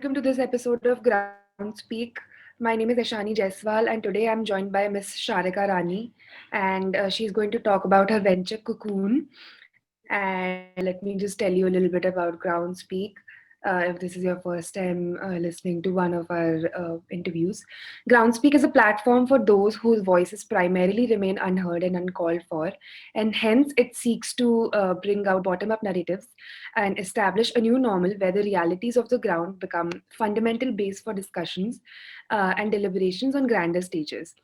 welcome to this episode of Groundspeak. My name is Aishani Jaiswal, and today I'm joined by Miss Sarika Ranee, and she's going to talk about her venture Cocoon. And let me just tell you a little bit about Groundspeak. If this is your first time listening to one of our interviews, Groundspeak is a platform for those whose voices primarily remain unheard and uncalled for, and hence it seeks to bring out bottom up narratives and establish a new normal where the realities of the ground become fundamental base for discussions and deliberations on grander stages.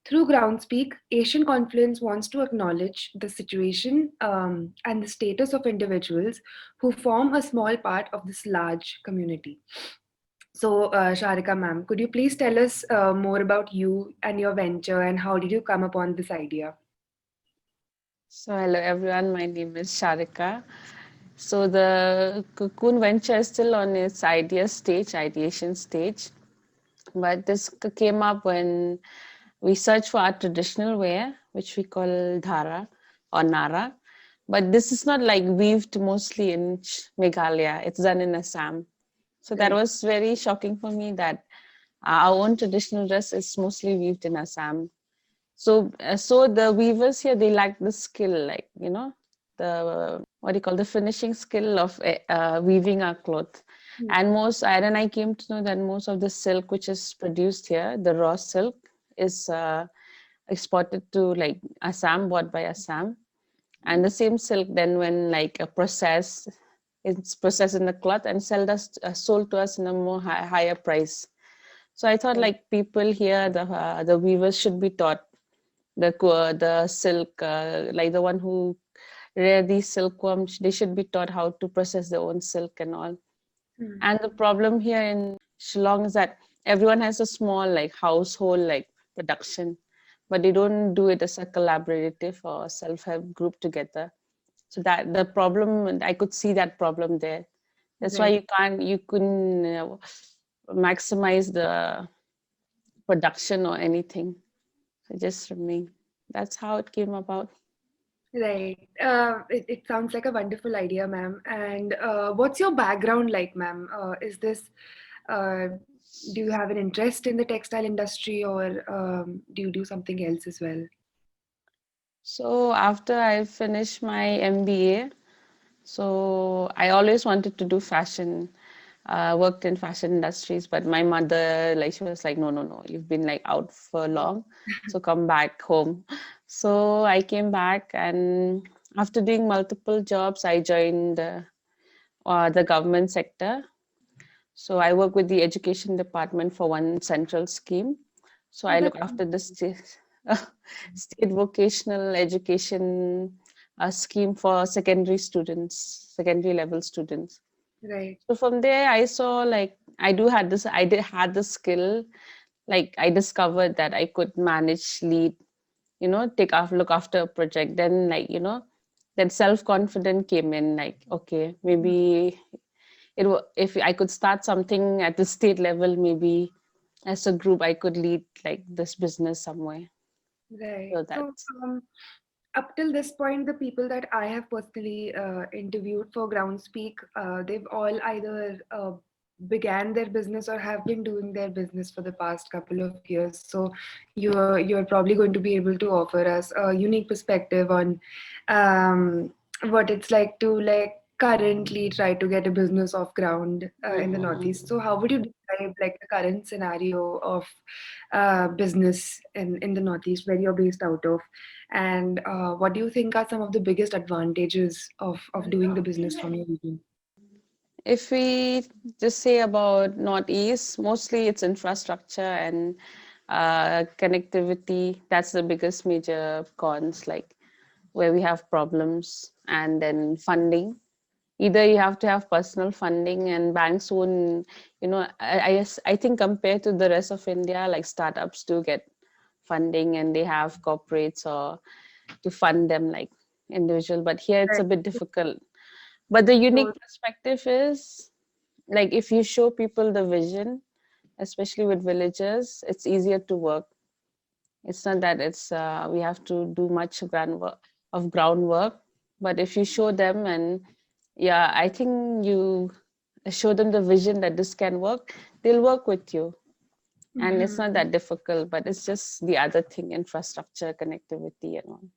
Through Groundspeak, Asian Confluence wants to acknowledge the situation and the status of individuals who form a small part of this large community. So, Sharika ma'am, could you please tell us more about you and your venture and how did you come upon this idea? So, hello everyone, my name is Sharika. So, the Cocoon venture is still on its ideation stage, but this came up when we searched for our traditional wear, which we call Dhara or Nara. But this is not like weaved mostly in Meghalaya, it's done in Assam. So, that Right. was very shocking for me that our own traditional dress is mostly weaved in Assam. So the weavers here, they lack the skill, like, the what do you call, the finishing skill of weaving our cloth. And I came to know that most of the silk which is produced here, the raw silk, is exported to like Assam, bought by Assam. And the same silk, then when like a process, it's processed in the cloth and sold to us in a more higher price. So I thought Right. like people here, the weavers should be taught the silk, like the one who rear these silkworms, they should be taught how to process their own silk and all. Hmm. And the problem here in Shillong is that everyone has a small like household like production, but they don't do it as a collaborative or self-help group together. So that the problem, I could see that problem there. That's why Right. you couldn't maximize the production or anything. It just remained. That's how it came about. Right. It sounds like a wonderful idea, ma'am. And what's your background like, ma'am? Uh, do you have an interest in the textile industry or do you do something else as well? So after I finished my MBA, so I always wanted to do fashion, worked in fashion industries, but my mother, like, she was like, no, no, no, you've been like out for long, so come back home. So I came back, and after doing multiple jobs, I joined the government sector. So I work with the education department for one central scheme. So Oh, I look that's after the state vocational education scheme for secondary level students. right. So from there, I saw like I did had the skill. Like I discovered that I could manage, lead, look after a project. Then that self confidence came in. Like, okay, maybe if I could start something at the state level, maybe as a group I could lead like this business somewhere. Right. So So, that's up till this point, the people that I have personally interviewed for Groundspeak, they've all either began their business or have been doing their business for the past couple of years. So, you're probably going to be able to offer us a unique perspective on um, what it's like to like currently try to get a business off ground in the Mhm. Northeast. So, how would you describe like the current scenario of business in the Northeast where you're based out of? And what do you think are some of the biggest advantages of doing the business from your region? If we just say about Northeast, mostly it's infrastructure and connectivity. That's the biggest major cons, like where we have problems, and then funding. Either you have to have personal funding, and banks won't, I think compared to the rest of India, like startups do get funding and they have corporates or to fund them like individual. But here it's a Right. bit difficult. But the unique So, perspective is like if you show people the vision, especially with villagers, it's easier to work. It's not that it's we have to do much groundwork, but if you show them, and yeah, I think you show them the vision that this can work, they'll work with you. And it's not Mhm. that difficult, but it's just the other thing, infrastructure, connectivity, and all.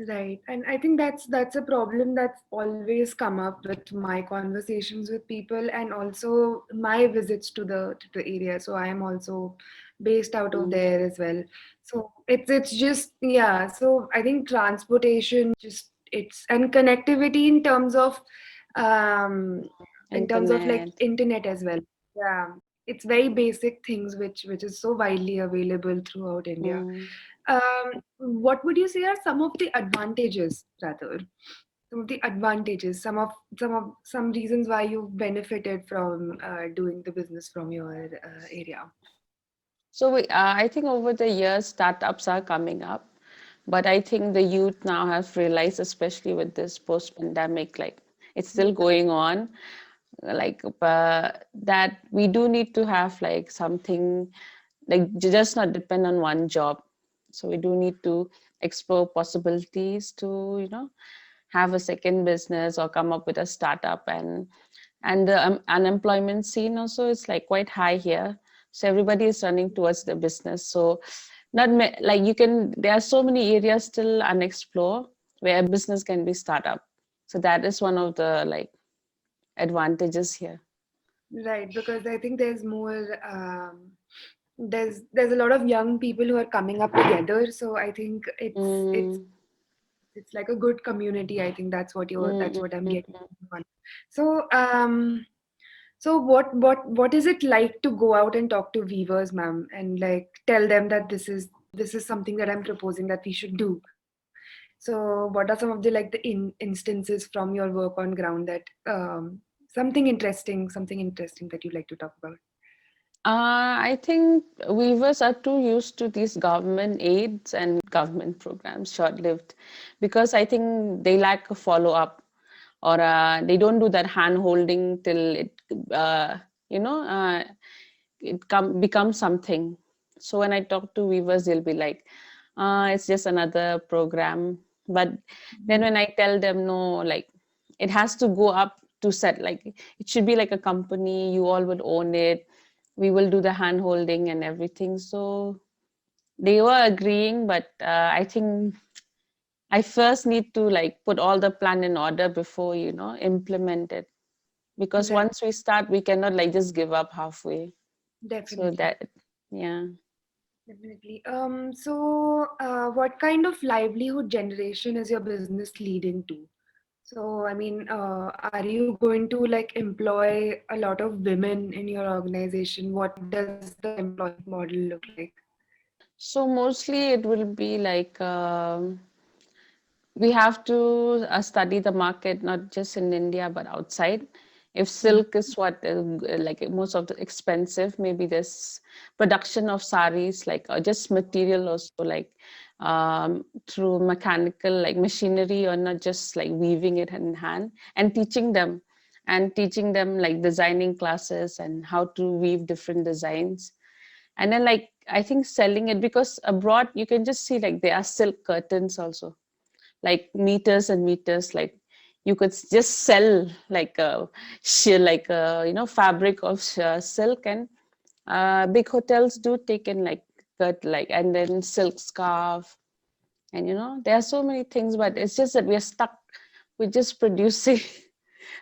Right. And I think that's a problem that's always come up with my conversations with people and also my visits to the area. So I am also based out of Mm, there as well. So it's just yeah, so I think transportation just it's and connectivity um in terms of like internet. internet as well. Yeah. It's very basic things which is so widely available throughout India. Mm. What would you say are some of the advantages, rather? Some of the advantages, some reasons why you've benefited from doing the business from your area. So I think over the years, startups are coming up, but I think the youth now have realized, especially with this post-pandemic, like it's still Yeah. going on, like that we do need to have like something like just not depend on one job. So we do need to explore possibilities to, have a second business or come up with a startup. And the unemployment scene also is like quite high here, so everybody is running towards the business. So not like you can, there are so many areas still unexplored where business can be startup. So that is one of the like advantages here. Right, because I think there's more there's a lot of young people who are coming up together. So I think mm, it's like a good community. I think that's mm, what I'm mm, getting mm. on. So so what is it like to go out and talk to weavers, ma'am, and like tell them that this is something that I'm proposing that we should do. So what are some of the like the instances from your work on ground that something interesting that you'd like to talk about? I think weavers are too used to these government aids and government programs, short-lived, because I think they lack a follow-up, or they don't do that hand-holding till you know, uh, becomes something. So when I talk to weavers, they'll be like, "It's just another program." But then when I tell them, no, like it has to go up to set, like it should be like a company, you all would own it, we will do the hand holding and everything. So they were agreeing, but I think I first need to like put all the plan in order before, implement it. Because Right, once we start, we cannot like just give up halfway. So definitely. that, yeah. Definitely. What kind of livelihood generation is your business leading to? So, I mean, are you going to like employ a lot of women in your organization? What does the employment model look like? So mostly it will be like we have to study the market not just in India but outside. If silk is what like most of the expensive, maybe this production of saris like just material also like through mechanical like machinery, or not just like weaving it in hand and teaching them like designing classes and how to weave different designs. And then like I think selling it, because abroad you can just see like there are silk curtains also, like meters and meters, like you could just sell like a like a fabric of silk. And big hotels do take in like cut like, and then silk scarf. And there are so many things, but it's just that we are stuck with just producing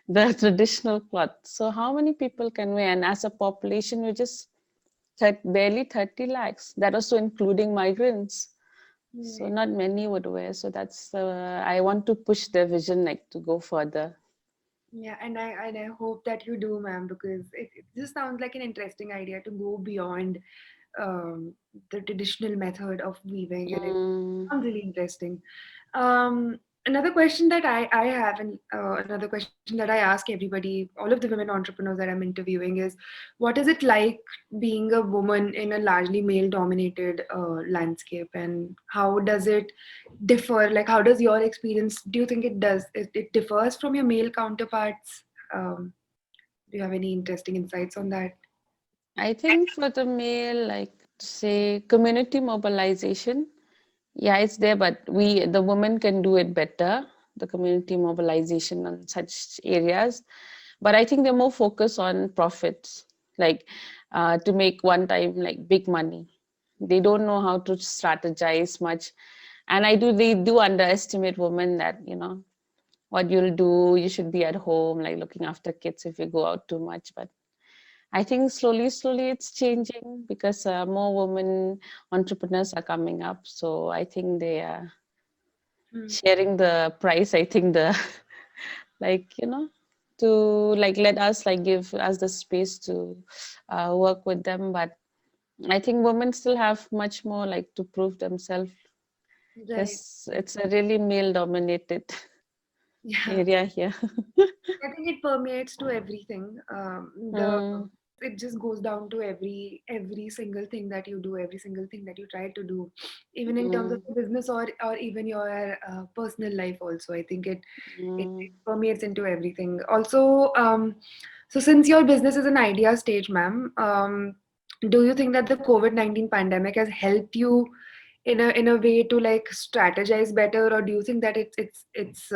the traditional cloth. So how many people can we, and as a population we just barely 30 lakhs, that also including migrants. So Right. not many would wear. So that's I want to push the vision like to go further. Yeah, and I hope that you do, ma'am, because it just sounds like an interesting idea to go beyond the traditional method of weaving, and it Mm, sounds really interesting. Another question that I have, and another question that I ask everybody, all of the women entrepreneurs that I'm interviewing, is what is it like being a woman in a largely male-dominated landscape, and how does it differ? Like, how does your experience? Do you think it differs from your male counterparts? Um, do you have any interesting insights on that? I think for the male, like say community mobilization, yeah, it's there, but the women can do it better. The community mobilization on such areas, but I think they're more focused on profits, like to make one time like big money. They don't know how to strategize much. And they do underestimate women, that what you'll do, you should be at home like looking after kids if you go out too much. But I think slowly it's changing, because more women entrepreneurs are coming up. So I think they are Hmm. sharing the price. I think the like to like let us like give us the space to work with them. But I think women still have much more like to prove themselves, Right. because it's a really male dominated Yeah. area here. I think it permeates to everything. Mm, It just goes down to every single thing that you do, every single thing that you try to do, even in terms of mm, your business or even your personal life. Also, I think it mm. permeates into everything. Also, so since your business is an idea stage, ma'am, do you think that the COVID-19 pandemic has helped you in a way to like strategize better, or do you think that it's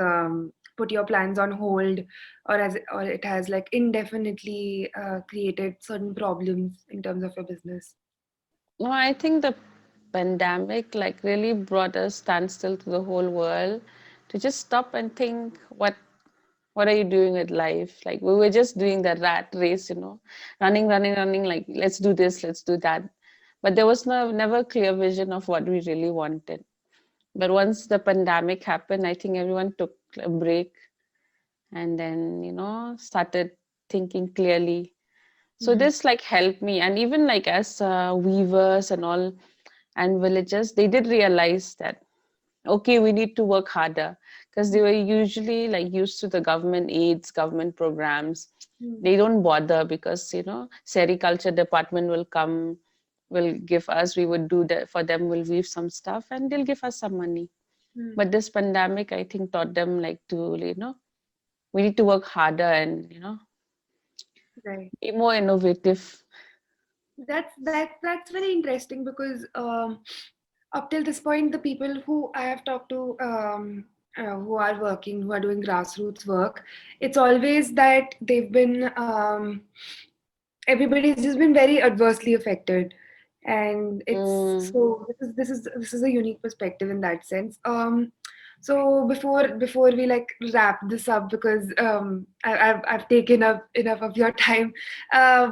put your plans on hold, or it has like indefinitely created certain problems in terms of your business? No, I think the pandemic like really brought a standstill to the whole world, to just stop and think, what are you doing with life? Like we were just doing the rat race, running, like let's do this, let's do that. But there was never clear vision of what we really wanted. But once the pandemic happened, I think everyone took a break, and then, started thinking clearly. So Hmm. this like helped me. And even like as weavers and all, and villagers, they did realize that, okay, we need to work harder, because they were usually like used to the government aids, government programs. Hmm. They don't bother, because sericulture department will come, will give us, we would do that for them, we'll weave some stuff and they'll give us some money. Hmm. But this pandemic, I think, taught them like to, we need to work harder and Right. be more innovative. That's very interesting because up till this point, the people who I have talked to, who are working, who are doing grassroots work, it's always that they've been everybody's just been very adversely affected, and it's Mm, so this is a unique perspective in that sense. So before we like wrap this up, because I've taken up enough of your time,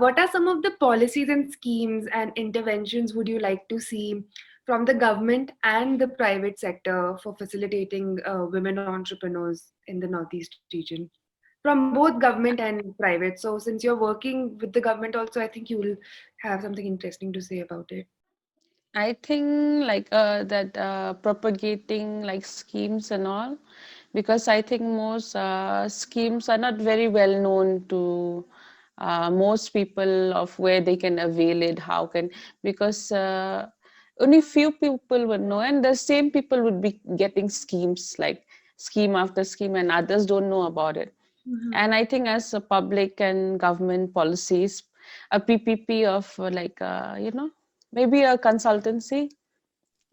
what are some of the policies and schemes and interventions would you like to see from the government and the private sector for facilitating women entrepreneurs in the Northeast region? From both government and private. So since you're working with the government also, I think you will have something interesting to say about it. I think like that propagating like schemes and all, because I think most schemes are not very well known to most people, of where they can avail it, how can, because only few people would know, and the same people would be getting schemes like scheme after scheme, and others don't know about it. Mm-hmm. And I think as a public and government policies, a PPP of maybe a consultancy.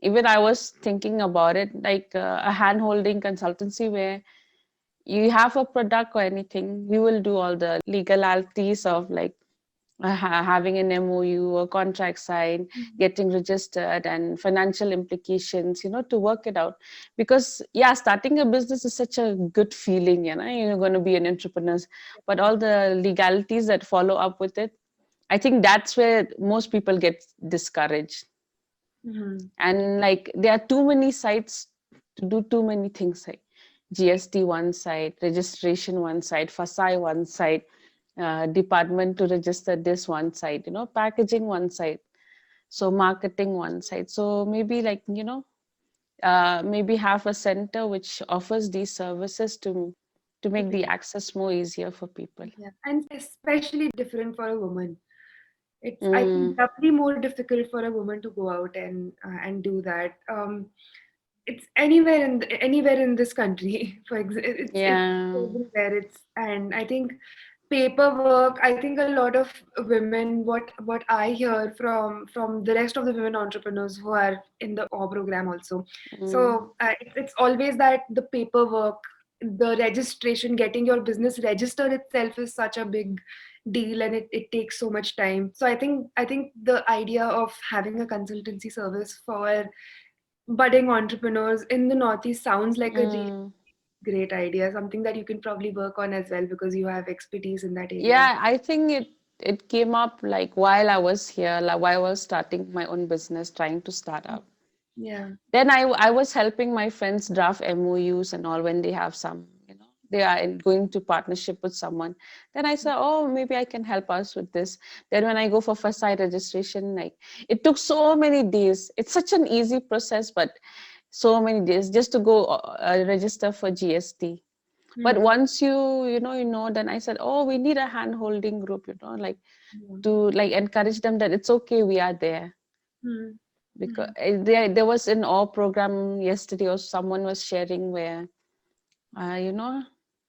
Even I was thinking about it, like a hand holding consultancy, where you have a product or anything, we will do all the legalities of like having an MOU or contract signed, getting registered, and financial implications, to work it out. Because yeah, starting a business is such a good feeling, you're going to be an entrepreneur, but all the legalities that follow up with it, I think that's where most people get discouraged. Mm-hmm. And like there are too many sites to do too many things, like GST one side, registration one side, FASI one side, department to register this one side, packaging one side, so marketing one side. So maybe like maybe have a center which offers these services to make the access more easier for people. Yeah, and especially different for a woman. It's, I think, Mm, doubly more difficult for a woman to go out and do that. It's anywhere in this country. It's yeah. everywhere. And I think paperwork. I think a lot of women. What I hear from the rest of the women entrepreneurs who are in the O program also. Mm, So it's always that the paperwork. the registration, getting your business registered itself is such a big deal, and it takes so much time. So I think the idea of having a consultancy service for budding entrepreneurs in the Northeast sounds like a really Mm. great idea, something that you can probably work on as well because you have expertise in that area. Yeah, I think it came up like while I was here, like while I was starting my own business, trying to start up. Yeah. Then I was helping my friends draft MOUs and all when they have some, they are going to partnership with someone. Then I said, oh, maybe I can help us with this. Then when I go for first site registration, like it took so many days. It's such an easy process, but so many days just to go register for GST. But Hmm. once you know, then I said, oh, we need a hand holding group, like Yeah. to like encourage them that it's okay, we are there. Hmm. Because Hmm. there was an all program yesterday, or someone was sharing where you know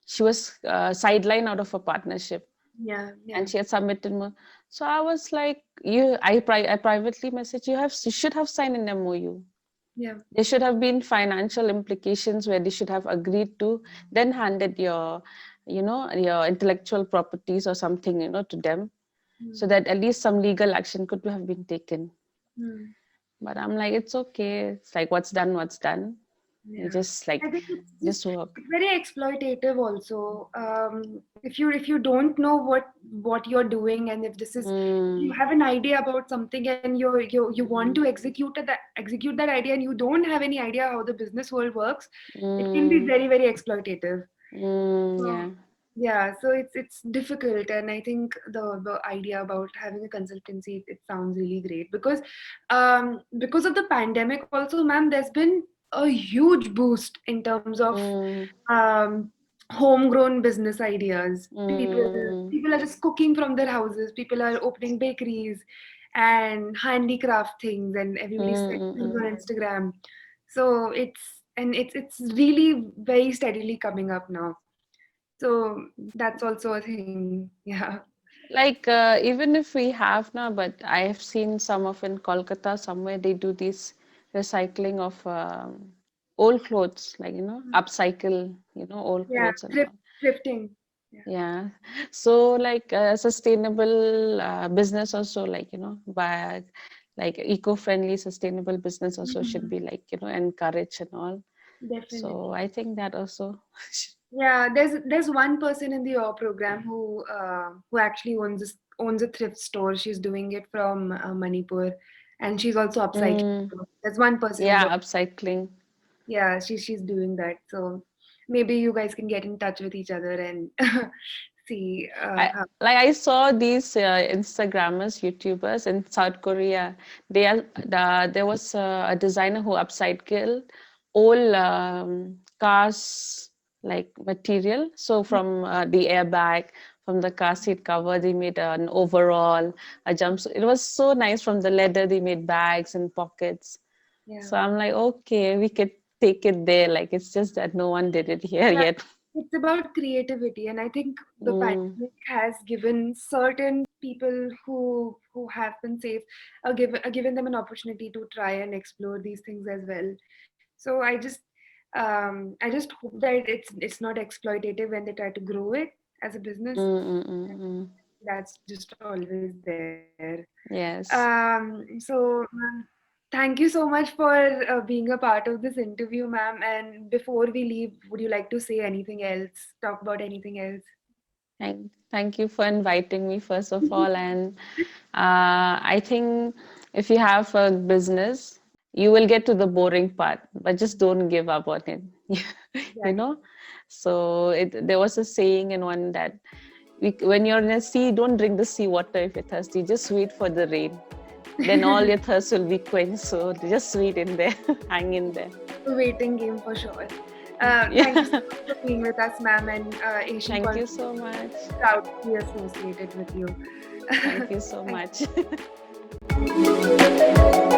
she was sidelined out of a partnership, Yeah. and Yeah. she had submitted more. So I was like, I privately messaged, you should have signed an MOU. Yeah. There should have been financial implications where they should have agreed to, then handed your intellectual properties or something, to them, so Hmm. that at least some legal action could have been taken. Hmm. But I'm like, it's okay. It's like what's done, what's done. You Yeah. just like I think it's just just work. it's very exploitative also. If you don't know what you're doing, and if this is, you Mm, have an idea about something and you want to mm, execute that idea, and you don't have any idea how the business world works, it can be mm, very, very exploitative. So yeah. yeah, so it's difficult, and I think the idea about having a consultancy, it sounds really great because of the pandemic also, ma'am. There's been a huge boost in terms of Mm, um, homegrown business ideas. People mm, people are just cooking from their houses. People are opening bakeries and handicraft things, and mm, everybody's selling mm, things mm. on Instagram. So it's really very steadily coming up now. So that's also a thing. Yeah. Like even if we have now, but I have seen some of in Kolkata somewhere they do this recycling of old clothes, like upcycle, old Yeah. clothes and all. Thrifting. Yeah. Yeah. So like sustainable business also, like, by like eco-friendly sustainable business also should Mhm. be like, encouraged and all. So Definitely. I think that also. Yeah, there's one person in the OR program who actually owns a thrift store. She's doing it from Manipur, and she's also upcycling. Mm, So there's one person in the, yeah, upcycling. yeah, she's doing that. So maybe you guys can get in touch with each other and see how. I saw these Instagrammers, YouTubers in South Korea. There was a designer who upcycled old cars like material. So from the airbag, from the car seat cover, they made an overall, a jumpsuit. It was so nice. From the leather, they made bags and pockets. Yeah. So I'm like, okay, we could take it there. Like it's just that no one did it here Yeah, yet. it's about creativity, and I think the Mm, pandemic has given certain people who have been safe, given them an opportunity to try and explore these things as well. So I just hope that it's not exploitative when they try to grow it as a mm, business. mm, mm, mm. That's just always there. Yes. So, thank you so much for being a part of this interview, ma'am. And before we leave, would you like to say anything else? Talk about anything else? Thank you for inviting me, first of all. And I think if you have a business, you will get to the boring part, but just don't give up on it. you Exactly. know? So there was a saying in one that when you're in a sea, don't drink the sea water if you're thirsty. Just wait for the rain. Then all your thirst will be quenched. So just wait in there, hang in there. A waiting game for sure. Thank you so Yeah. much for being with us, ma'am. And Asian Thank you Confluence so much. is proud to be associated with you. Thank you so Thank much. you.